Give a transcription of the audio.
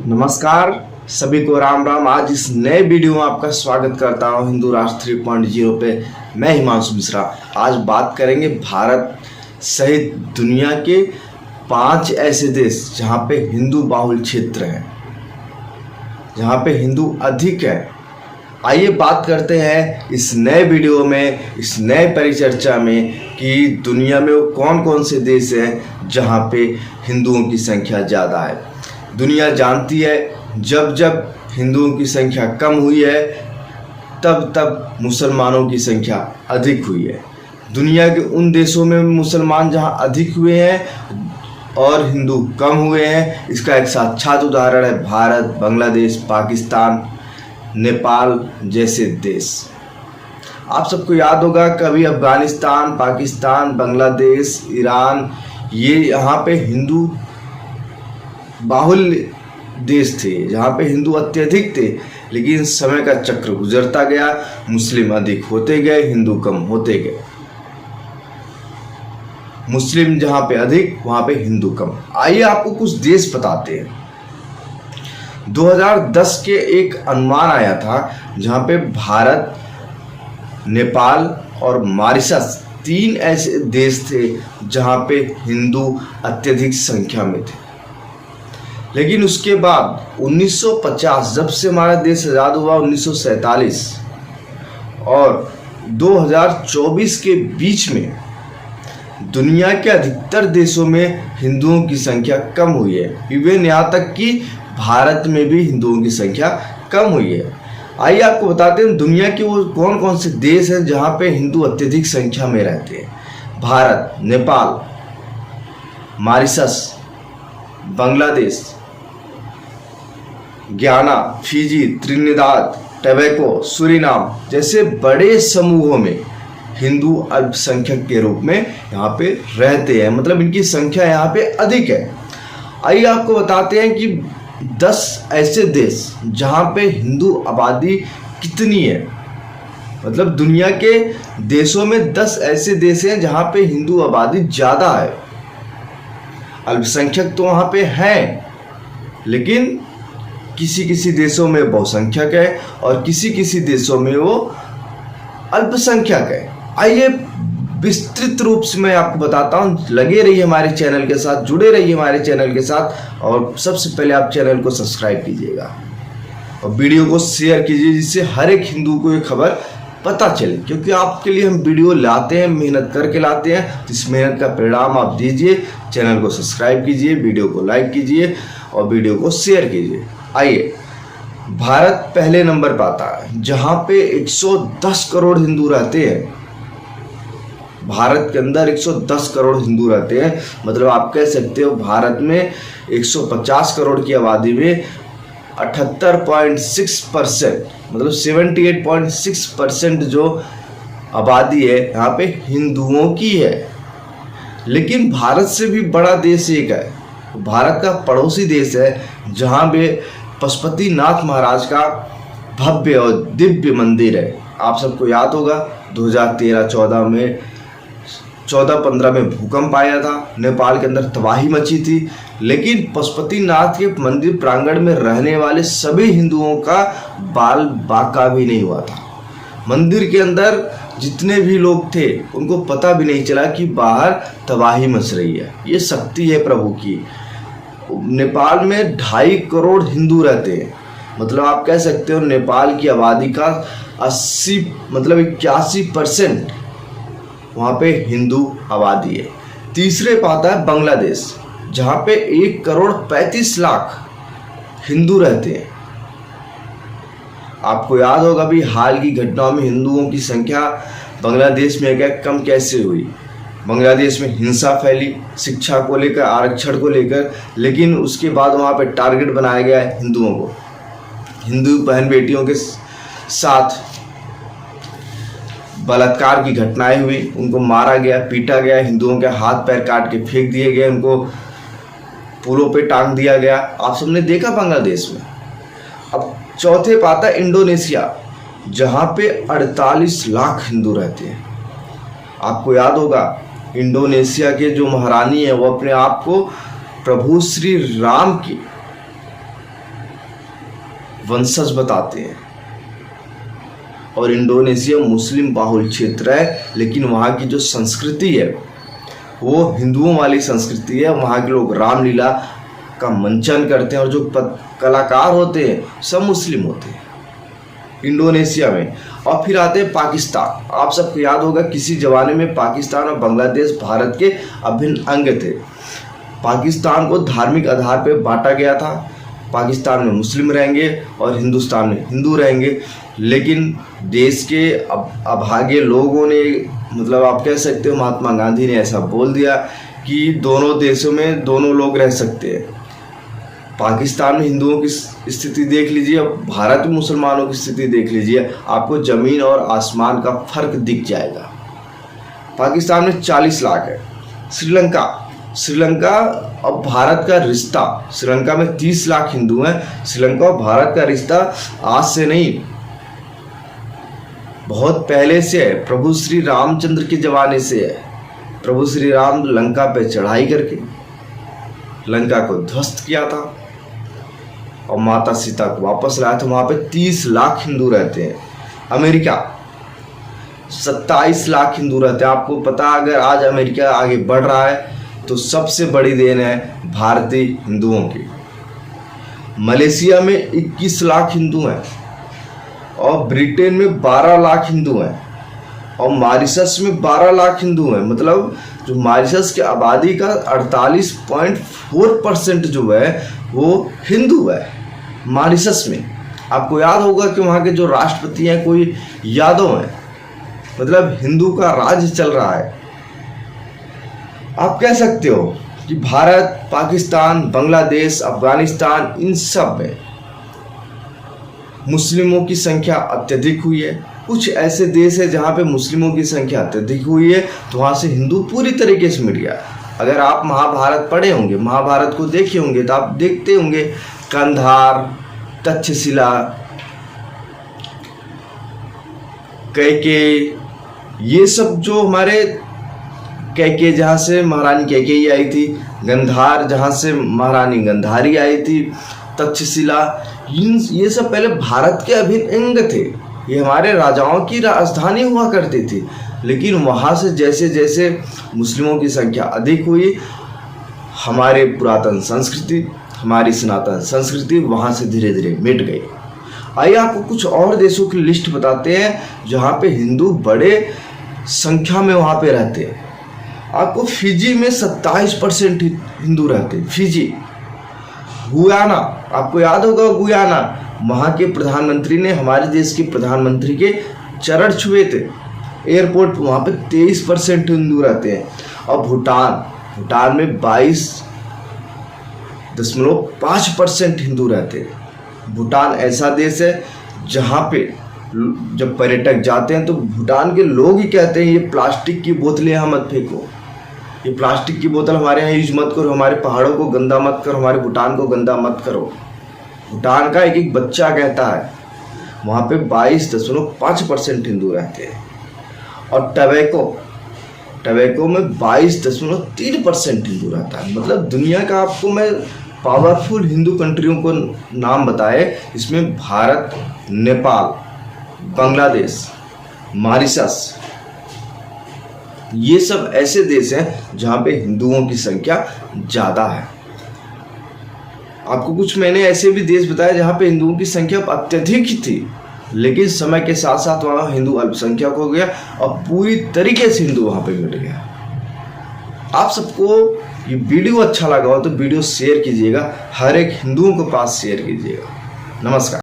नमस्कार सभी को राम राम। आज इस नए वीडियो में आपका स्वागत करता हूं हिंदू राष्ट्र 3.0 पे। मैं हिमांशु मिश्रा। आज बात करेंगे भारत सहित दुनिया के 5 ऐसे देश जहां पे हिंदू बाहुल क्षेत्र हैं, जहां पे हिंदू अधिक है। आइए बात करते हैं इस नए वीडियो में, इस नए परिचर्चा में कि दुनिया में वो कौन कौन से देश हैं जहां पे हिंदुओं की संख्या ज़्यादा है। दुनिया जानती है जब जब हिंदुओं की संख्या कम हुई है तब तब मुसलमानों की संख्या अधिक हुई है। दुनिया के उन देशों में मुसलमान जहां अधिक हुए हैं और हिंदू कम हुए हैं, इसका एक साक्षात उदाहरण है भारत, बांग्लादेश, पाकिस्तान, नेपाल जैसे देश। आप सबको याद होगा कभी अफगानिस्तान, पाकिस्तान, बांग्लादेश, ईरान, ये यहाँ पे हिंदू बाहुल देश थे, जहाँ पे हिंदू अत्यधिक थे। लेकिन समय का चक्र गुजरता गया, मुस्लिम अधिक होते गए, हिंदू कम होते गए। मुस्लिम जहाँ पे अधिक वहाँ पे हिंदू कम। आइए आपको कुछ देश बताते हैं। 2010 के एक अनुमान आया था जहाँ पे भारत, नेपाल और मॉरिशस 3 ऐसे देश थे जहाँ पे हिंदू अत्यधिक संख्या में थे। लेकिन उसके बाद 1950, जब से हमारा देश आज़ाद हुआ 1947 और 2024 के बीच में दुनिया के अधिकतर देशों में हिंदुओं की संख्या कम हुई है। इवन यहाँ तक कि भारत में भी हिंदुओं की संख्या कम हुई है। आइए आपको बताते हैं दुनिया के वो कौन कौन से देश हैं जहाँ पे हिंदू अत्यधिक संख्या में रहते हैं। Bharat, Nepal, Mauritius, Bangladesh, Guyana, Fiji, Trinidad, Tobago, Suriname जैसे बड़े समूहों में हिंदू अल्पसंख्यक के रूप में यहाँ पे रहते हैं। मतलब इनकी संख्या यहाँ पे अधिक है। आइए आपको बताते हैं कि 10 ऐसे देश जहाँ पे हिंदू आबादी कितनी है। मतलब दुनिया के देशों में 10 ऐसे देश हैं जहाँ पे हिंदू आबादी ज़्यादा है। अल्पसंख्यक तो वहाँ पे हैं, लेकिन किसी किसी देशों में बहुसंख्यक है और किसी किसी देशों में वो अल्पसंख्यक है। आइए विस्तृत रूप से मैं आपको बताता हूँ। लगे रहिए हमारे चैनल के साथ, जुड़े रहिए हमारे चैनल के साथ और सबसे पहले आप चैनल को सब्सक्राइब कीजिएगा और वीडियो को शेयर कीजिए, जिससे हर एक हिंदू को ये खबर पता चले। क्योंकि आपके लिए हम वीडियो लाते हैं, मेहनत करके लाते हैं। इस मेहनत का परिणाम आप दीजिए। चैनल को सब्सक्राइब कीजिए, वीडियो को लाइक कीजिए और वीडियो को शेयर कीजिए। आइए, भारत पहले नंबर पर आता है जहाँ पे 110 करोड़ हिंदू रहते हैं। भारत के अंदर 110 करोड़ हिंदू रहते हैं। मतलब आप कह सकते हो भारत में 150 करोड़ की आबादी में 78.6%, मतलब 78.6% जो आबादी है यहाँ पे हिंदुओं की है। लेकिन भारत से भी बड़ा देश एक है, भारत का पड़ोसी देश है जहाँ पे पशुपतिनाथ महाराज का भव्य और दिव्य मंदिर है। आप सबको याद होगा 2013-14 में 14-15 में भूकंप आया था, नेपाल के अंदर तबाही मची थी। लेकिन पशुपतिनाथ के मंदिर प्रांगण में रहने वाले सभी हिंदुओं का बाल बाका भी नहीं हुआ था। मंदिर के अंदर जितने भी लोग थे उनको पता भी नहीं चला कि बाहर तबाही मच रही है। ये शक्ति है प्रभु की। नेपाल में 2.5 करोड़ हिंदू रहते हैं। मतलब आप कह सकते हो नेपाल की आबादी का 81% वहाँ पे हिंदू आबादी है। तीसरे पे आता है बांग्लादेश, जहाँ पे 1,35,00,000 हिंदू रहते हैं। आपको याद होगा भी हाल की घटनाओं में हिंदुओं की संख्या बांग्लादेश में कम कैसे हुई। बांग्लादेश में हिंसा फैली शिक्षा को लेकर, आरक्षण को लेकर। लेकिन उसके बाद वहाँ पे टारगेट बनाया गया है हिंदुओं को। हिंदू बहन बेटियों के साथ बलात्कार की घटनाएं हुई, उनको मारा गया, पीटा गया, हिंदुओं के हाथ पैर काट के फेंक दिए गए, उनको पुलों पे टांग दिया गया। आप सबने देखा बांग्लादेश में। अब चौथे पे आता है इंडोनेशिया, जहाँ पे 48 लाख हिंदू रहते हैं। आपको याद होगा इंडोनेशिया के जो महारानी है वो अपने आप को प्रभु श्री राम की वंशज बताते हैं। और इंडोनेशिया मुस्लिम बाहुल क्षेत्र है, लेकिन वहाँ की जो संस्कृति है वो हिंदुओं वाली संस्कृति है। वहाँ के लोग रामलीला का मंचन करते हैं और जो कलाकार होते हैं सब मुस्लिम होते हैं इंडोनेशिया में। और फिर आते हैं पाकिस्तान। आप सबको याद होगा किसी ज़माने में पाकिस्तान और बांग्लादेश भारत के अभिन्न अंग थे। पाकिस्तान को धार्मिक आधार पर बांटा गया था। पाकिस्तान में मुस्लिम रहेंगे और हिंदुस्तान में हिंदू रहेंगे। लेकिन देश के अभागे लोगों ने, मतलब आप कह सकते हो महात्मा गांधी ने ऐसा बोल दिया कि दोनों देशों में दोनों लोग रह सकते हैं। पाकिस्तान में हिंदुओं की स्थिति देख लीजिए, अब भारत में मुसलमानों की स्थिति देख लीजिए, आपको ज़मीन और आसमान का फ़र्क दिख जाएगा। पाकिस्तान में 40 लाख है। श्रीलंका और भारत का रिश्ता, श्रीलंका में 30 लाख हिंदू हैं। श्रीलंका और भारत का रिश्ता आज से नहीं, बहुत पहले से है। प्रभु श्री रामचंद्र के ज़माने से है। प्रभु श्री राम लंका पे चढ़ाई करके लंका को ध्वस्त किया था और माता सीता को वापस लाया था। वहाँ पे 30 लाख हिंदू रहते हैं। अमेरिका 27 लाख हिंदू रहते हैं। आपको पता, अगर आज अमेरिका आगे बढ़ रहा है तो सबसे बड़ी देन है भारतीय हिंदुओं की। मलेशिया में 21 लाख हिंदू हैं और ब्रिटेन में 12 लाख हिंदू हैं और मॉरिशस में 12 लाख हिंदू हैं। मतलब जो मॉरिशस की आबादी का 48.4% जो है वो हिंदू है मॉरिशस में। आपको याद होगा कि वहाँ के जो राष्ट्रपति हैं कोई यादव हैं, मतलब हिंदू का राज चल रहा है। आप कह सकते हो कि भारत, पाकिस्तान, बांग्लादेश, अफगानिस्तान, इन सब में मुस्लिमों की संख्या अत्यधिक हुई है। कुछ ऐसे देश है जहाँ पे मुस्लिमों की संख्या अत्यधिक हुई है तो वहाँ से हिंदू पूरी तरीके से मिट गया। अगर आप महाभारत पढ़े होंगे, महाभारत को देखे होंगे तो आप देखते होंगे कंधार, तक्षशिला, कैकेयी, ये सब जो हमारे कैकेयी जहाँ से महारानी कैकेयी आई थी, गंधार जहाँ से महारानी गंधारी आई थी, तक्षशिला, ये सब पहले भारत के अभिन्न अंग थे। ये हमारे राजाओं की राजधानी हुआ करती थी। लेकिन वहाँ से जैसे जैसे मुस्लिमों की संख्या अधिक हुई, हमारे पुरातन संस्कृति, हमारी सनातन संस्कृति वहाँ से धीरे धीरे मिट गई। आइए आपको कुछ और देशों की लिस्ट बताते हैं जहाँ पे हिंदू बड़े संख्या में वहाँ पे रहते हैं। आपको फिजी में 27% हिंदू रहते हैं। फिजी, गुयाना, आपको याद होगा गुयाना, वहाँ के प्रधानमंत्री ने हमारे देश के प्रधानमंत्री के चरण छुए थे एयरपोर्ट पर। वहाँ पे 23% हिंदू रहते हैं। और भूटान में 22.5% हिंदू रहते हैं। भूटान ऐसा देश है जहाँ पे जब पर्यटक जाते हैं तो भूटान के लोग ही कहते हैं ये प्लास्टिक की बोतलें यहाँ मत फेंको, ये प्लास्टिक की बोतल हमारे यहाँ यूज मत करो, हमारे पहाड़ों को गंदा मत करो, हमारे भूटान को गंदा मत करो। भूटान का एक बच्चा कहता है। वहाँ पे 22.5% हिंदू रहते हैं। और टबैको में 22.3% हिंदू रहता है। मतलब दुनिया का आपको मैं पावरफुल हिंदू कंट्रियों को नाम बताए, इसमें भारत, नेपाल, बांग्लादेश, मॉरिशस, ये सब ऐसे देश हैं जहाँ पे हिंदुओं की संख्या ज़्यादा है। आपको कुछ मैंने ऐसे भी देश बताए जहाँ पे हिंदुओं की संख्या अत्यधिक ही थी, लेकिन समय के साथ साथ वहाँ हिंदू अल्पसंख्यक हो गया और पूरी तरीके से हिंदू वहाँ पे मिट गया। आप सबको ये वीडियो अच्छा लगा हो तो वीडियो शेयर कीजिएगा, हर एक हिंदुओं के पास शेयर कीजिएगा। नमस्कार।